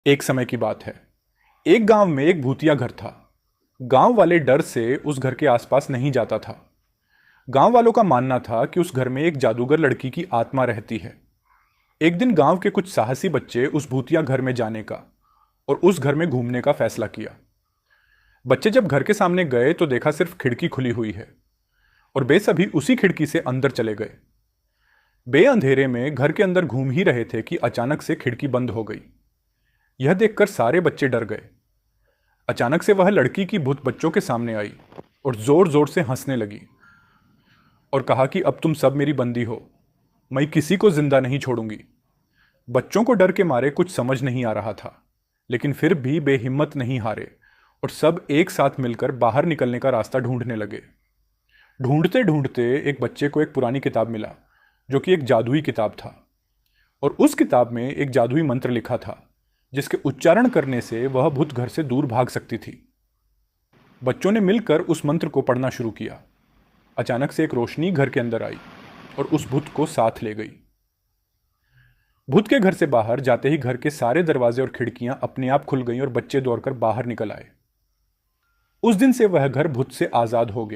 एक समय की बात है। एक गांव में एक भूतिया घर था। गांव वाले डर से उस घर के आसपास नहीं जाता था। गांव वालों का मानना था कि उस घर में एक जादूगर लड़की की आत्मा रहती है। एक दिन गांव के कुछ साहसी बच्चे उस भूतिया घर में जाने का और उस घर में घूमने का फैसला किया। बच्चे जब घर के सामने गए तो देखा सिर्फ खिड़की खुली हुई है और बेसब्री उसी खिड़की से अंदर चले गए। बे अंधेरे में घर के अंदर घूम ही रहे थे कि अचानक से खिड़की बंद हो गई। यह देखकर सारे बच्चे डर गए। अचानक से वह लड़की की भूत बच्चों के सामने आई और जोर जोर से हंसने लगी और कहा कि अब तुम सब मेरी बंदी हो, मैं किसी को जिंदा नहीं छोड़ूंगी। बच्चों को डर के मारे कुछ समझ नहीं आ रहा था, लेकिन फिर भी बेहिम्मत नहीं हारे और सब एक साथ मिलकर बाहर निकलने का रास्ता ढूंढने लगे। ढूंढते ढूंढते एक बच्चे को एक पुरानी किताब मिला जो कि एक जादुई किताब था और उस किताब में एक जादुई मंत्र लिखा था जिसके उच्चारण करने से वह भूत घर से दूर भाग सकती थी। बच्चों ने मिलकर उस मंत्र को पढ़ना शुरू किया। अचानक से एक रोशनी घर के अंदर आई और उस भूत को साथ ले गई। भूत के घर से बाहर जाते ही घर के सारे दरवाजे और खिड़कियां अपने आप खुल गईं और बच्चे दौड़कर बाहर निकल आए। उस दिन से वह घर भूत से आजाद हो गया।